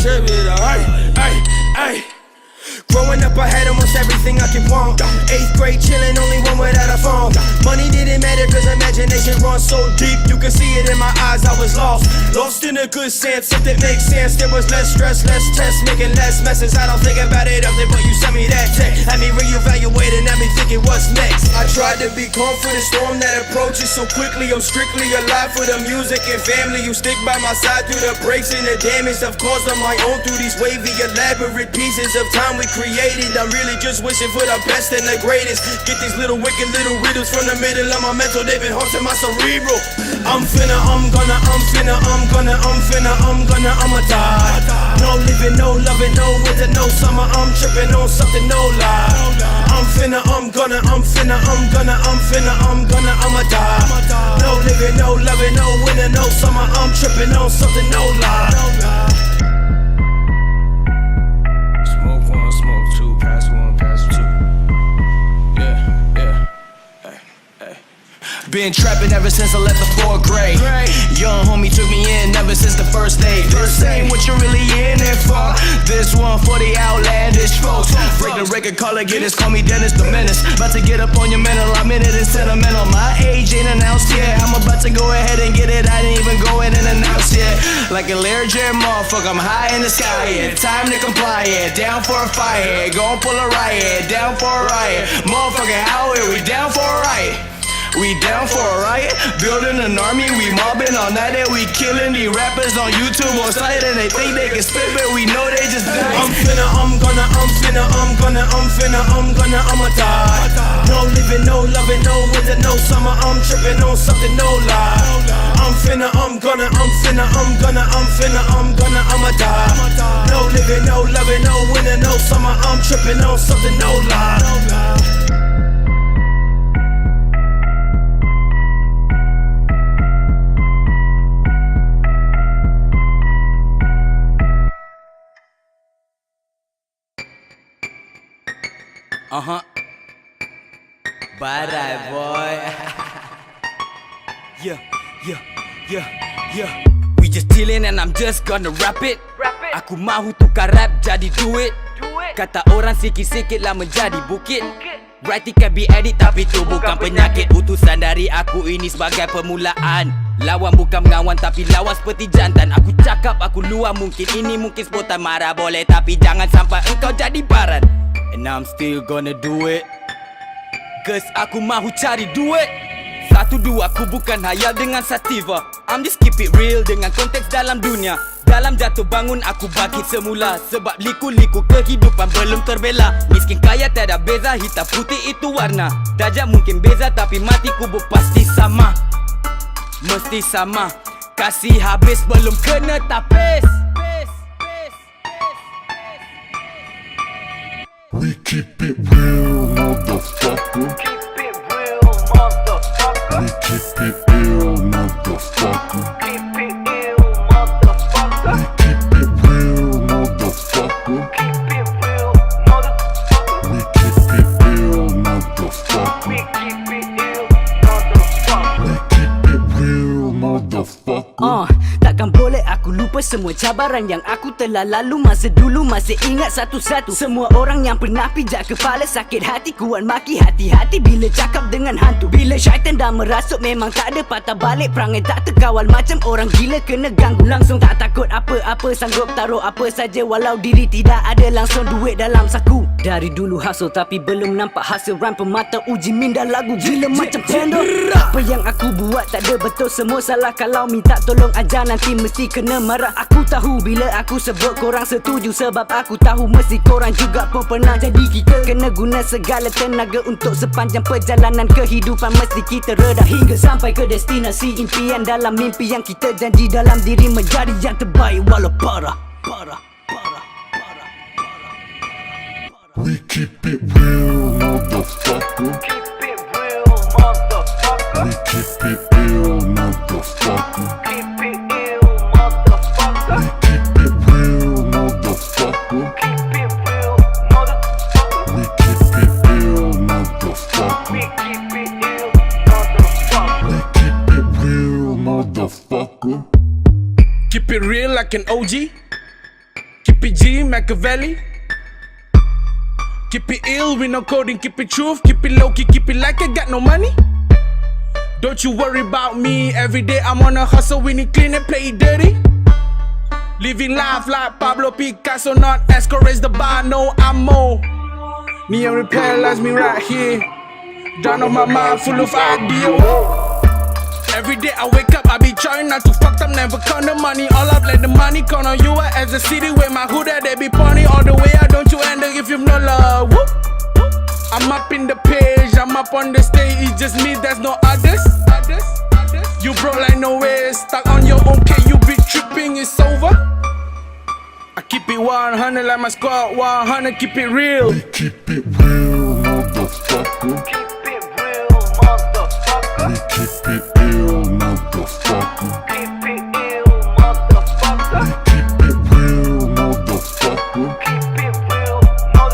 trip it up. Ay. Growing up, I had almost everything I could want. 8th grade, chillin', only one without a phone. Money didn't matter, cause imagination runs so deep. You can see it in my eyes, I was lost. Lost in a good sense, if it makes sense. There was less stress, less tests, making less messes. I don't think about it often, but you sent me that text. Had me reevaluate and had me thinking what's next. I tried to be calm for the storm that approaches so quickly. I'm strictly alive for the music and family. You stick by my side through the breaks and the damage I've caused on my own through these wavy, elaborate pieces of time we created. I'm really just wishing for the best and the greatest. Get these little wicked little riddles from the middle of my mental. They've been haunting my cerebral. I'ma die. No living, no loving, no winter, no summer. I'm tripping on something, no lie. I'ma die. No living, no loving, no winter, no summer. I'm tripping on something, no lie. Smoke one, smoke two, pass one, pass two. Yeah. Hey. Been trapping ever since I left the 4th grade. Young homie took me in ever since the first day. This ain't what you're really in it for. This one for the outlandish folks. Break the record, call it Guinness, call me Dennis the Menace. About to get up on your mental, I'm in it and sentimental. My age ain't announced yet. I'm about to go ahead and get it. I didn't even go in and announce yet. Like a Larry J motherfucker, I'm high in the sky, yeah. Time to comply, yeah. Down for a fight, yeah. Gon' pull a riot, down for a riot. Motherfucker, how are we down for a riot? We down for a riot, building an army, we mobbing all night and we killing these rappers on YouTube on site and they think they can spit, but we know they just die. I'ma die. No living, no loving, no winter, no summer. I'm tripping on something, no lie. I'ma die. No living, no loving, no winter, no summer. I'm tripping on something, no lie. Barai boy. Yeah. We just chillin' and I'm just gonna rap it. Aku mahu tukar rap jadi duit. Kata orang sikit-sikit lah menjadi bukit. Writing can be edit tapi tu bukan penyakit. Utusan dari aku ini sebagai permulaan. Lawan bukan mengawan tapi lawan seperti jantan. Aku cakap aku luar, mungkin ini mungkin spontan. Marah boleh tapi jangan sampai engkau jadi baran. And I'm still gonna do it, cause aku mahu cari duit. 1, 2, aku bukan hayal dengan sativa. I'm just keep it real dengan konteks dalam dunia. Dalam jatuh bangun aku bangkit semula. Sebab liku-liku kehidupan belum terbela. Miskin kaya tiada beza, hitam putih itu warna. Darjat mungkin beza tapi mati kubur pasti sama. Mesti sama. Kasih habis belum kena tapis. We keep it real, motherfucker. Keep it real, motherfucker. We keep it ill, motherfucker. Keep it ill, motherfucker. We keep it real, motherfucker. Keep it real, motherfucker. We keep it ill, motherfucker. We keep it ill, motherfucker. We keep it real, motherfucker. Takkan boleh aku lupa semua cabaran yang aku telah lalu masa dulu. Masih ingat satu-satu semua orang yang pernah pijak kepala, sakit hati, kuat maki, hati-hati bila cakap dengan hantu. Bila syaitan dah merasuk memang tak ada patah balik. Perangai tak terkawal macam orang gila kena ganggu. Langsung tak takut apa-apa, sanggup taruh apa saja walau diri tidak ada. Langsung duit dalam saku. Dari dulu hustle tapi belum nampak hasil. Rhyme pemata uji minda lagu gila macam tender. Apa yang aku buat tak ada betul, semua salah. Kalau minta tolong ajar nanti mesti kena marah. Aku tahu bila aku sebut korang setuju, sebab aku tahu mesti korang juga pun pernah. Jadi kita kena guna segala tenaga untuk sepanjang perjalanan kehidupan. Mesti kita reda hingga sampai ke destinasi impian. Dalam mimpi yang kita janji dalam diri menjadi yang terbaik walau parah. We keep it real, motherfucker. Keep it real, motherfucker. We keep it ill, motherfucker. Keep it ill, motherfucker. We keep it real, motherfucker. Keep it real, motherfucker. We keep it ill, motherfucker. We keep it ill, motherfucker. We keep it real, motherfucker. Keep it real like an OG. it G, Machiavelli. Keep it ill, we no coding, keep it truth, keep it low key, keep it like I got no money. Don't you worry about me, every day I'm on a hustle, we need clean and play it dirty. Living life like Pablo Picasso, not Esco, raise the bar, no ammo. Neon repair lies me right here. Down on my mind, full of ideas. Every day I wake up, I be trying not to fuck up, never count the money. All up, let the money count on you as a city where my hood at, they be pony all the way out. Don't you end if you've no love. Whoop. I'm up in the page, I'm up on the stage, it's just me, there's no others. You broke like no way, stuck on your own K, you be tripping, it's over. I keep it 100 like my squad 100, keep it real. We keep it real, motherfucker. Keep it real, motherfucker. We keep it ill, motherfucker. Keep it ill, motherfucker. We keep it real, motherfucker. Keep it real,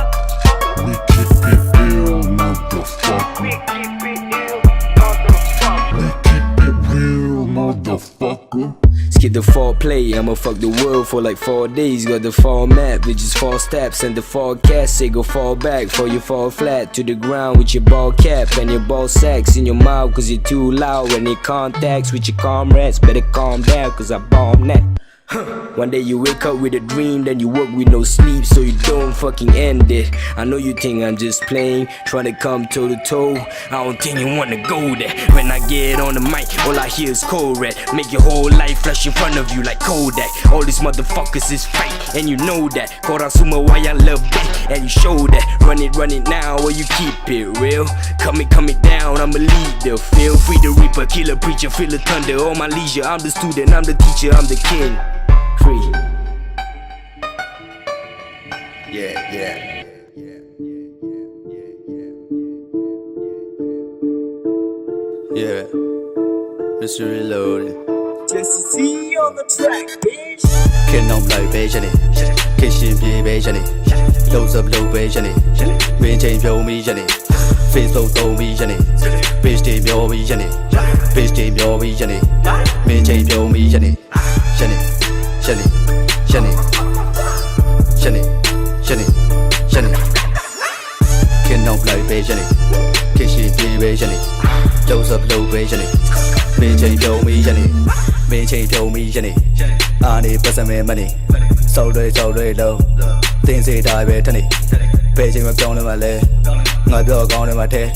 motherfucker. We keep it ill, motherfucker. We keep it ill, motherfucker. We keep it real, motherfucker. Skip the foreplay, I'ma fuck the world for like 4 days. Got the format, which is 4 steps. And the forecast say go fall back for you fall flat to the ground with your ball cap and your ball sacks in your mouth cause you're too loud. When it contacts with your comrades, better calm down cause I bomb that. One day you wake up with a dream, then you work with no sleep, so you don't fucking end it. I know you think I'm just playing, trying to come toe to toe. I don't think you wanna go there. When I get on the mic, all I hear is code red. Make your whole life flash in front of you like Kodak. All these motherfuckers is fake, and you know that. Korasuma why I love it, and you show that. Run it now, or you keep it real. Coming down, I'ma lead the field. Free the reaper, killer preacher, feel the thunder. All my leisure, I'm the student, I'm the teacher, I'm the king. Free. Yeah, Mr. Reloaded. Just see on the track, bitch. Can on play vision it. Kitchen be vision it. Loads of low vision it. Maintain your vision it. Facebook don't vision it. Bitch team your vision it. Bitch team your vision it. Maintain your vision it. Shun it. Can on play vision it. Kitchen be vision it. Loads of low vision it. Maintain your vision it. Maintain your vision it. I need person with money. So low. Things they die better than Beijing was down in my leg. My dog gone in my tail.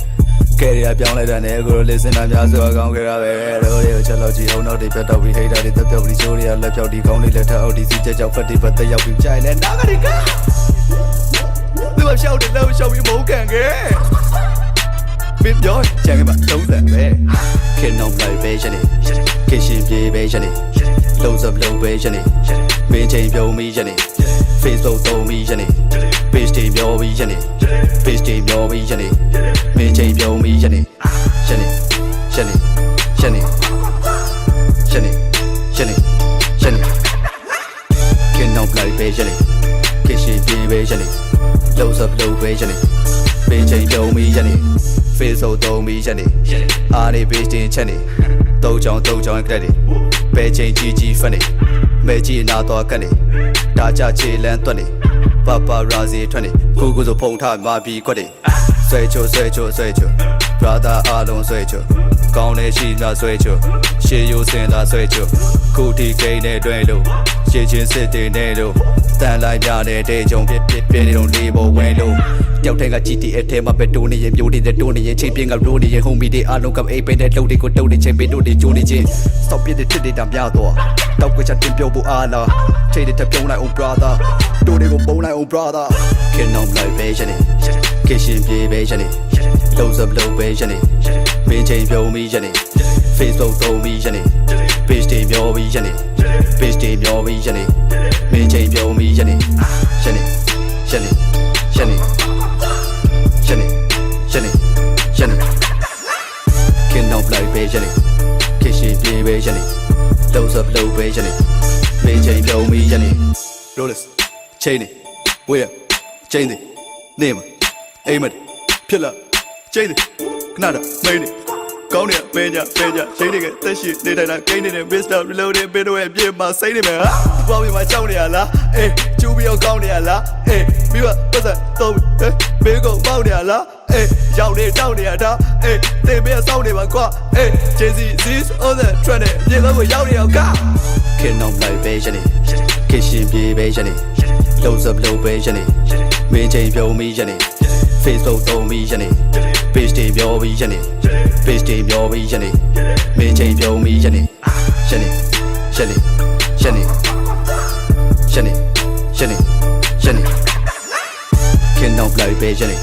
Carry up young like an ego, listen, I'm just so gone. Get away, the Chalogy, oh no, they better we hate it. The Pelly Story, I left out the only letter out the CJ of 40, but they have been child and now I got. Look, I'm shouting, love, show me more can get. Bit joy, check him out, don't that way. Can on play vision it. Kitchen be vision it. Loads of low vision it. Maintain your vision it. Facebook don't vision it. Bitch team your vision it. Bitch team your vision it. Maintain your vision it. Shun it. Can on play vision it. Kitchen be vision it. Loads of low vision it. Maintain your vision it. Facebook don't vision it. I need bitch team chun it. Don't join credit. Beijing GG funny. Meiji na to kani. Daja chi lan 20. Paparazzi 20. Google 就碰他妈逼快点。睡球。Brother 阿龙睡球。高内西那睡球。西游森那睡球。库提给内对路。西群四地内路。但来家内地中别用力不围路。掉天个 GTA ထဲမှာပဲတိုးနေရင်မျိုးတွေနဲ့တိုးနေရင်ချိန်ပြင်းကရိုးနေရင် homie တွေအားလုံးကအိပ်ပိတ်တဲ့လှုပ်တွေကိုတုံးနေချိန်ပင်တို့တွေကျိုးနေချင်းစောက်ပြစ်တဲ့တစ်နေတာများတော့တောက်ကချက်တင်ပြောဖို့အားလားချိန်တွေတက်ပြုံးလိုက် oh brother တို့တွေကိုပုံလိုက် oh brother can on play vision it kitchen be vision it loads of low vision it maintain your vision it Facebook don't vision it bitch team your vision it bitch team your vision it maintain your vision it shun it Can on play vision it. Kitchen be vision it. Loads of low vision it. Maintain your vision it. Rollers, chain it. Where? Chain it. Name. Aim it. Pillar. Chain it. Nada. Made it. ကောင်းတယ်ပင်ညာချိန်နေကတက်ရှိနေတိုင်းတာဂိမ်းနေတဲ့ Mr. Reloaded ဘယ်တော့အပြည့်မှာစိတ်နေမယ်ဟာဘောင်းပြမှာကြောက်နေရလားအေးကျူပြီးတော့ကောင်းနေရလားအေးပြီးတော့ပတ်သက်တော့ဘေးကောင်ပေါက်နေရလားအေးရောက်နေတောက်နေရတာအေးတင်ပေးစောင်းနေပါကွာအေး JC Z's on the trend နဲ့မြေလုံးကိုရောက်နေအောင်ကခင်အောင်လိုက်ပဲရနေခင်ရှင်ပြေပဲရနေလုံးစပ်လုံးပဲရနေမင်းချိန်ပြုံးပြီးရနေ Facebook သုံးပြီးရနေ page တွေပြောပြီးရနေ page တွေပြောပြီးရနေမင်းချိန်ပြုံးပြီးရနေရနေရနေရနေရနေရနေရနေခင်အောင်လိုက်ပဲရနေ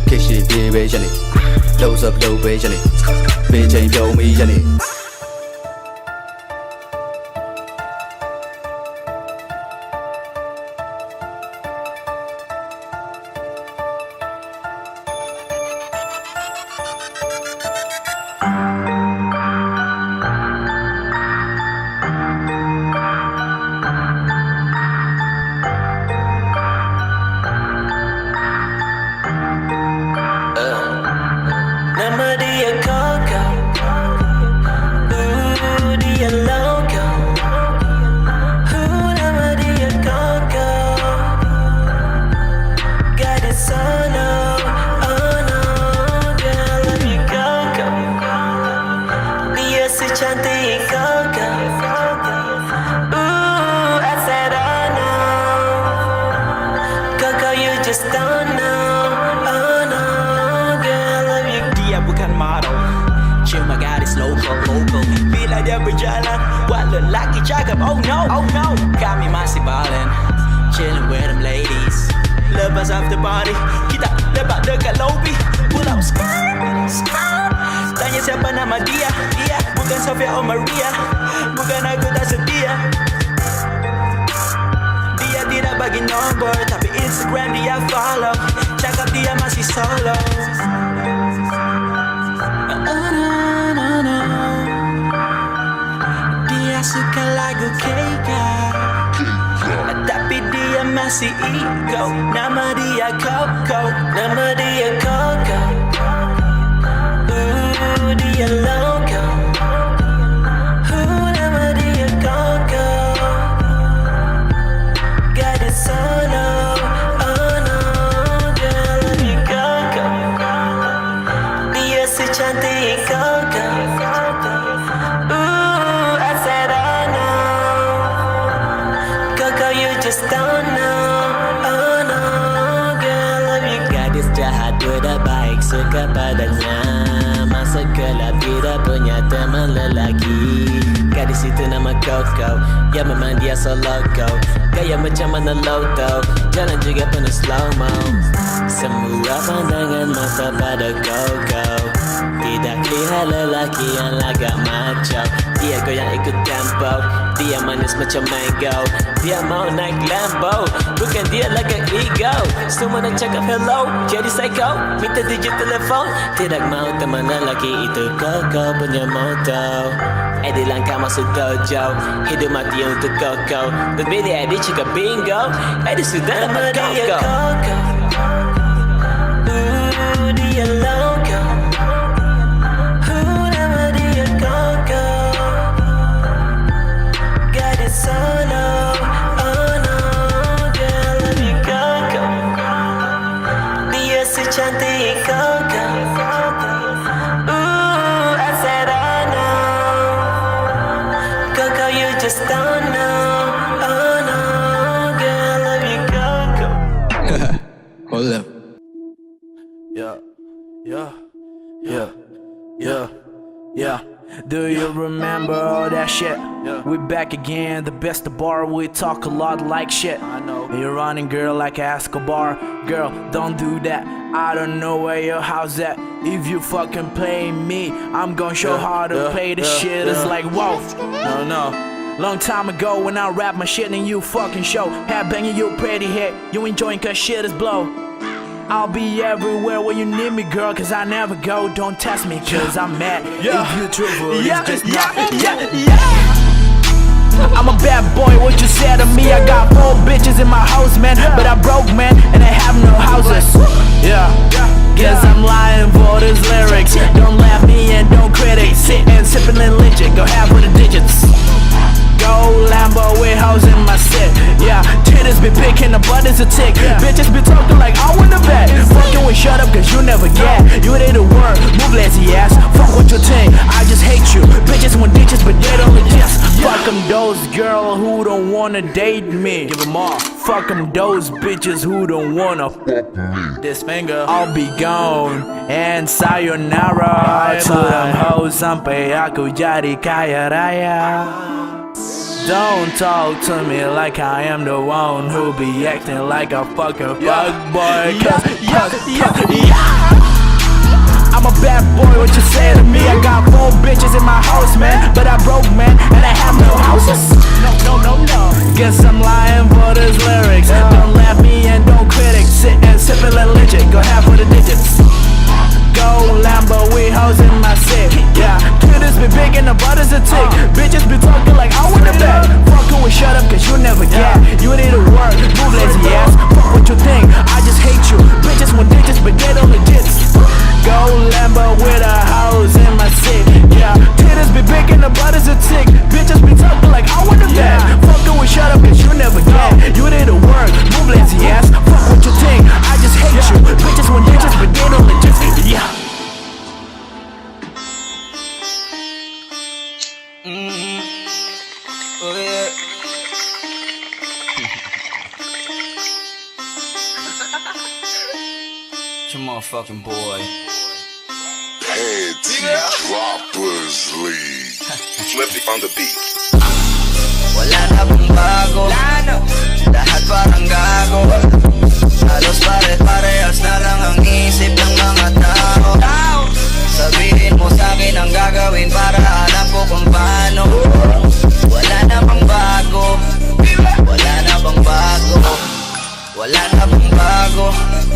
ခင်ရှင်ပြေပဲရနေလုံးစပ်လုံးပဲရနေမင်းချိန်ပြုံးပြီးရနေ Oh no, got me masih ballin', chillin' with them ladies. Lepas after party, kita lepak dekat lobby. Pull up skirt. Tanya siapa nama dia, bukan Sofia or Maria, bukan aku tak setia. Dia tidak bagi nombor, tapi Instagram dia follow. Cakap dia masih solo. Dia suka lagu K-pop, tapi dia masih ego. Nama dia Coco, nama dia Coco. Dia loco. Nama dia Coco. Gadis solo. Oh no, girl, love you Coco. Dia secantik Coco. Just don't know, oh no, girl, love you. Gadis jahat tidak baik suka padanya. Masa gelap tidak punya teman lelaki. Gadis itu nama Coco, ya memang dia so loco. Gaya macam mana loto, jalan juga penuh slow-mo. Semua pandangan mata pada Coco. Tidak lihat lelaki yang agak maco. Dia goyang ikut tempo, dia manis macam mango. Dia mau naik Lambo, bukan dia like ego. Semua nak cakap hello, jadi psycho. Minta digit telefon, tidak mau teman lelaki itu Coco punya moto. Eddie langkah masuk dojo, hidup mati untuk Coco. Berbeda Eddie cakap bingo, Eddie sudah dapat Coco. Dia loco. Nama dia Coco. Gadis solo. Oh no, girl, love you Coco. Dia secantik Coco. I said I know. Coco, you just don't know. Oh no, girl, love you Coco. Hold up. Yeah. Do you remember all that shit? Yeah. We back again, the best of bar. We talk a lot like shit. I know. You're running, girl, like Escobar. Girl, don't do that. I don't know where your house at. If you fucking play me, I'm gonna show how to play this shit. It's like, whoa. No. Long time ago when I rap my shit and you fucking show. Head banging your pretty head. You enjoying cause shit is blow. I'll be everywhere when you need me, girl, cause I never go. Don't test me, cause I'm mad. If you truthful, it's just not. I'm a bad boy, what you said to me? I got 4 bitches in my house, man. But I broke, man, and I have no houses. Yeah, guess I'm lying for these lyrics. Don't laugh me and don't criticize. is a tick. Bitches be talking like I win the bet. Fucking with shut up cause you never get. You ain't the word, move lazy ass. Fuck what you think, I just hate you. Bitches want ditches but they don't exist. Fuck them those girl who don't wanna date me. Give them all. Fuck them those bitches who don't wanna fuck me. This finger, I'll be gone and sayonara. To them hoes sampai aku jadi kaya raya. Don't talk to me like I am the one who be acting like a fucking fuckboy. I'm a bad boy, what you say to me? I got 4 bitches in my house, man, but I broke, man, and I have no houses. No. Guess I'm lying for these lyrics. Don't laugh me and don't critic. Sit and sip and let legit. Go half for the digits. Go Lambo, we hoes in my city. Yeah, kiddies be big and the butt is a tick. Bitches be talking like I win the bet. Fucking with shut up cause you never get. You need to work, move lazy ass. Fuck what you think, I just hate you. Bitches want digits but they don't legit. Go Lambo with a hoes in my city. Yeah, kiddies be big and the butt is a tick. Bitches be talking like I win the bet. Fucking with shut up cause you never get. You need to work, move lazy ass. Fuck what you think, I just hate you. Bitches want digits but they don't legit. Yeah. Oh yeah. It's your motherfucking boy. Panty Droppers League. Flip it on the beat. Wala na bang bago? Lahat parang gago. Halos pare-parehas na lang ang isip ng mga tao. Sabihin mo sa'kin ang gagawin para alam ko kung paano. Wala na bang bago? Wala na bang bago? Wala na bang bago?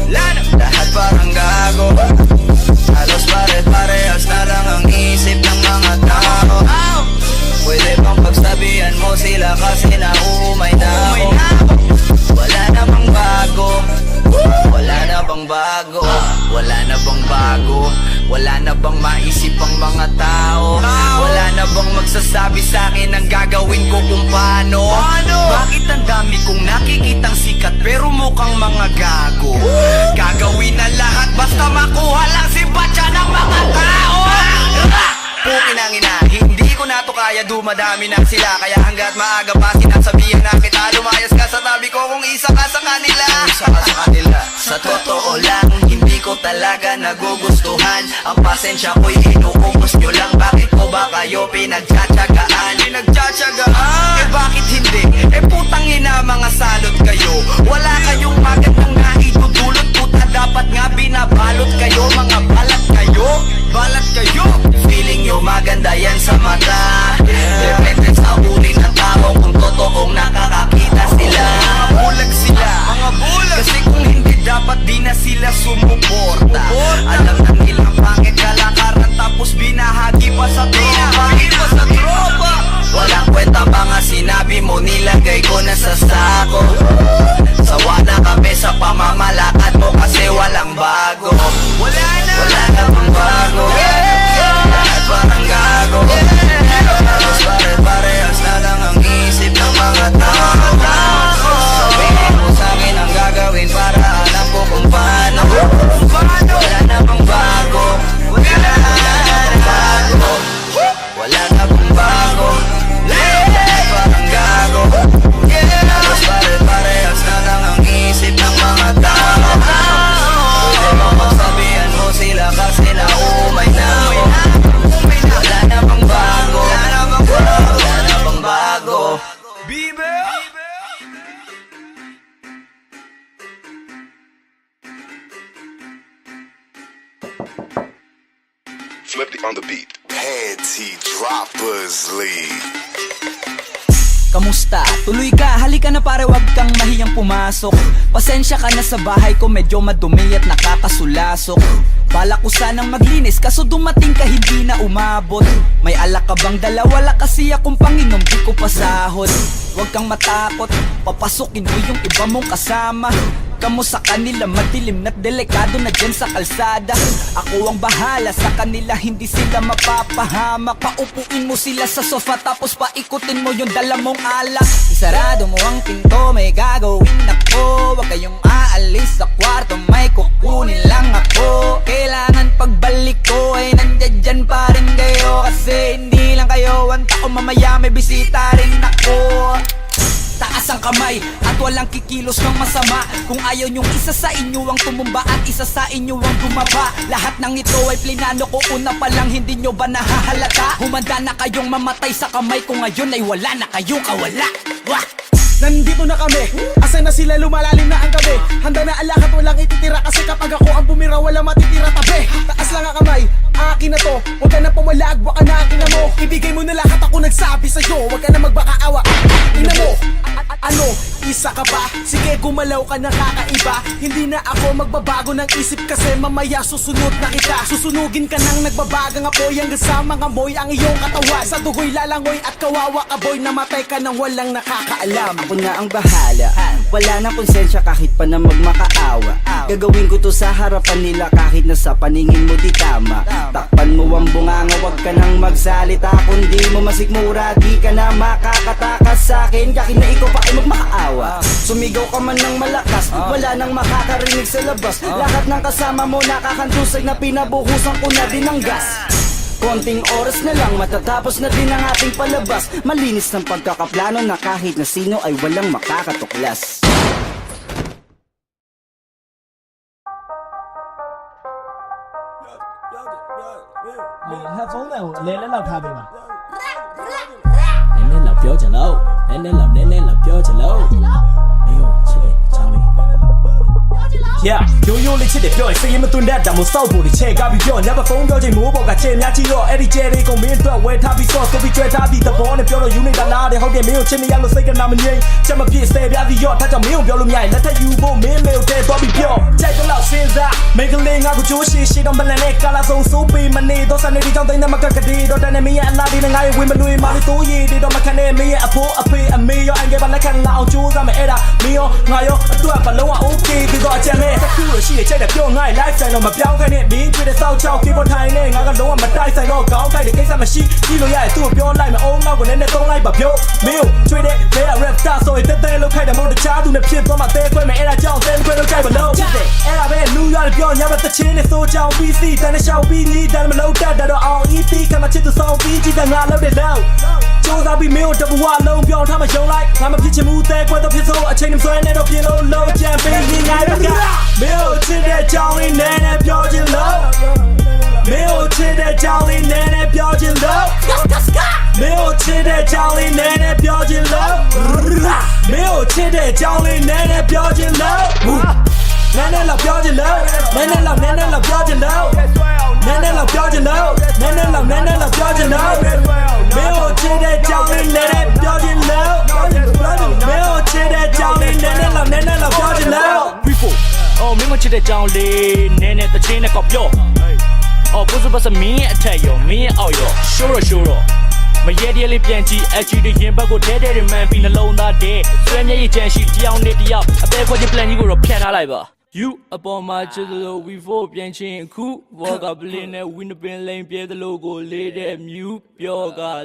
Lahat parang gago. Halos pare-parehas na lang ang isip ng mga tao. Pwede bang pagsabihan mo sila kasi nauumay na ako. Wala na bang bago? Wala na bang bago? Wala na bang bago? Wala na bang maisip ang mga tao? Wala na bang magsasabi sa'kin ang gagawin ko kung paano? Bakit ang dami kong nakikitang sikat pero mukhang mga gago? Gagawin na lahat basta makuha lang si batya ng mga tao. Pukin ang ina, hindi ko na to kaya, dumadami na sila. Kaya hanggat maaga pa sinasabihan na kita, lumayas ka sa tabi ko kung isa ka sa kanila. Sa totoo lang, hindi ko talaga nagugustuhan. Ang pasensya ko'y inuubos nyo lang. Bakit ko ba kayo pinagtsatsagaan? Eh bakit hindi? Eh putang ina mga salot kayo. Wala kayong magandang naitutulot. Puta dapat nga binabalot kayo. Mga balat kayo. Feeling nyo maganda yan sa mata. Depende sa uri ng tao kung totoong nakakakita sila. Mga bulag kasi kung hindi dapat di na sila sumuporta. Alam na nilang pangit kalakaran tapos binahagi pa sa tropa. Walang kwenta mga sinabi mo, nilagay ko na sa sako. Sawa na kami sa pamamalakad mo kasi walang bago. Wala na bang bago? Lahat parang gago. Halos pare-parehas na lang ang isip ng mga tao. Sabihin mo sa'kin ang gagawin para alam ko kung paano. Wala na bang bago? Wala na bang bago? Wala na bang bago? Lahat parang gago. Halos pare-parehas na lang ang isip ng mga tao. Pwede mo magsabihan mo sila kasi naumay na ako. Wala na bang bago? Wala na bang bago? Flip it on the beat. Panty Droppers League. Kamusta? Tuloy ka, halika na pare, wag kang mahiyang pumasok. Pasensya ka na sa bahay ko, medyo madumi at nakakasulasok. Bala ko sanang maglinis, kaso dumating ka hindi na umabot. May alak ka bang dala? Wala kasi akong panginom, di ko pasahod. Huwag kang matakot, papasukin mo yung iba mong kasama. ka mo sa kanila, madilim na't delikado na dyan sa kalsada. Ako ang bahala sa kanila, hindi sila mapapahamak. Paupuin mo sila sa sofa tapos paikutin mo yung dala mong alak. Isarado mo ang pinto, may gagawin ako. Huwag kayong aalis sa kwarto, may kukunin lang ako. Kailangan pagbalik ko ay nandyan dyan pa rin kayo. Kasi hindi lang kayo ang tao, mamaya may bisita rin ako. Taas ang kamay at walang kikilos ng masama. Kung ayaw nyong isa sa inyo ang tumumba at isa sa inyo ang gumaba. Lahat ng ito ay plinano ko, una pa lang, hindi nyo ba nahahalata? Humanda na kayong mamatay sa kamay ko, ngayon ay wala na kayong kawala. Wah! Nandito na kami, asa na sila, lumalalim na ang gabi. Handa na alak at walang ititira, kasi kapag ako ang bumira wala matitira tabi. Taas lang ang kamay, akin na to, huwag ka na pumalag, baka na akin na mo. Ibigay mo na lahat, ako nagsabi sa'yo, huwag ka na magbakaawa. Ina mo, ano, isa ka ba? Sige gumalaw ka na kakaiba. Hindi na ako magbabago ng isip, kasi mamaya susunod na kita. Susunugin ka nang nagbabagang apoy, hanggang sa mga moy ang iyong katawan. Sa dugoy lalangoy at kawawa ka boy, namatay ka nang walang nakakaalam. Ako na ang bahala, wala nang konsensya kahit pa na magmakaawa. Gagawin ko to sa harapan nila kahit na sa paningin mo di tama. Takpan mo ang bunganga, wag ka nang magsalita. Kung di mo masikmura, di ka na makakatakas sa akin. Kahit na ikaw pa ay magmakaawa. Sumigaw ka man ng malakas, wala nang makakarinig sa labas. Lahat ng kasama mo nakakantusay na pinabuhusan ko na din ng gas. Konting oras na lang, matatapos na din ang ating palabas. Malinis ng pagkakaplano na kahit na sino ay walang makakatuklas. headphone နဲ့ကိုလဲလောက်ထားပေးပါနည်းနည်းလောက်ပြောချင်လို့နည်းနည်းလောက်ပြောချင်လို့မင်းတို့ချစ်တဲ့အကြောင်းလေးYeah, yoလေးချစ်တယ်ပြောရင်စိတ်ရမသွင်းတတ်တာမို့စောက်ဖို့ဒီချဲကားပြီးပြောညဘဖုန်းပြောချိန်မိုးပေါ်ကချဲများကြီးတော့အဲ့ဒီချဲလေးကိုမင်းအတွက်ဝယ်ထားပြီးဆော့ဆိုပြီးကျွဲထားပြီးသဘောနဲ့ပြောတော့ယူနေတာလားတဲ့ဟုတ်တယ်မင်းကိုချစ်နေရလို့စိတ်ကနာမငြိမ်ချက်မပြည့်စေပြားပြီးရောထားကြောင့်မင်းကိုပြောလို့မရရင်လက်ထက်ယူဖို့မင်းမေကိုတဲသွားပြီးပြောကြိုက်တော့စဉ်းစားမိကလေးငါကိုကြိုးရှိတော့မလန်နဲ့ကာလာဆုံးစိုးပေးမနေတော့စနေဒီကြောင့်တိုင်းနဲ့မကကတိတော့တန်းနဲ့မင်းရဲ့အလားဒီနဲ့ငါရဲ့ဝင်မလွေမာလို့တိုးရည်တွေတော့မခံနဲ့မင်းရဲ့အဖိုးအဖေအမေရောအန်ကဲပါလက်ခံငါအောင်ကြိုးစားမယ်အဲ့ဒါမင်းရောငါရောအတွက်ဘလုံးဝ okay ပြီးတော့အကြံမဲ့တစ်ခုလို့ရှိရချိတ်တယ်ပြောငါ့ life style တော့မပြောင်းခိုင်းနဲ့မင်းတွေ့တဲ့စောက်ချောက် keyboard ထိုင်နေငါကလုံးဝမတိုက်ဆိုင်တော့ခေါင်းခိုက်တဲ့ကိစ္စမရှိကြည့်လို့ရရင်သူ့ကိုပြောလိုက်မယ်အုံးနောက်ကိုနည်းနည်းသုံးလိုက်ပါပြောမင်းကိုကျွေးတဲ့ဘဲ rap star ဆိုရင်တဲလောက်ခိုက်တယ်မဟုတ်တခြားသူနဲ့ဖြစ်သွားမှတဲခွဲမယ်အဲ့ဒါကြောင့်တဲခွဲလို့ကြိုက်မလို့အဲ့ဒါပဲလူရတယ်ပြောညဘက်တချင်းနဲ့စိုးချောင်း PC တန်းနဲ့ရှောက်ပြီးညီတန်းမလို့တတ်တော့အောင် EP ကမှချစ်သူဆောင်ပြီးကြည့်တယ်ငါလောက်တယ်လောက်ကြိုးစားပြီးမင်းကိုတဘဝလုံးပြောင်းထားမှယုံလိုက်ငါမဖြစ်ချင်ဘူးတဲခွဲတော့ဖြစ်ဆိုအချိန်နဲ့ဆွဲနေတော့ပြင်လို့လုံးချန်ပေးရင်ငါဘက်ကမင်းကိုချစ်တဲ့ကြောင်းလေးနဲ့နဲ့ပြောချင်လို့မင်းကိုချစ်တဲ့ကြောင်းလေးနဲ့နဲ့ပြောချင်လို့မင်းကိုချစ်တဲ့ကြောင်းလေးနဲ့နဲ့ပြောချင်လို့မင်းကိုချစ်တဲ့ကြောင်းလေးနဲ့နဲ့ပြောချင်လို့နည်းနည်းလောက်ပြောချင်လို့နည်းနည်းလောက်ပြောချင်လို့နည်းနည်းလောက်ပြောချင်လို့နည်းနည်းလောက်ပြောချင်လို့မင်းကိုချစ်တဲ့ကြောင်းလေးနဲ့နဲ့ပြောချင်လို့မင်းကိုချစ်တဲ့ကြောင်းလေးနဲ့နဲ့လောက်ပြောချင်လို့ Oh, me much the down lay, nene the chain of yo. Oh, push up a me a tell you, me oh yo. Sure. My yearly PNG, actually, the Yimba go dead man being alone that day. So, me she down it up. I bet what you plan you go to piano live. You upon my chisel, we for PNG and cool. Walk up lane, win the pin lane, bear the logo, lay them, you, yoga,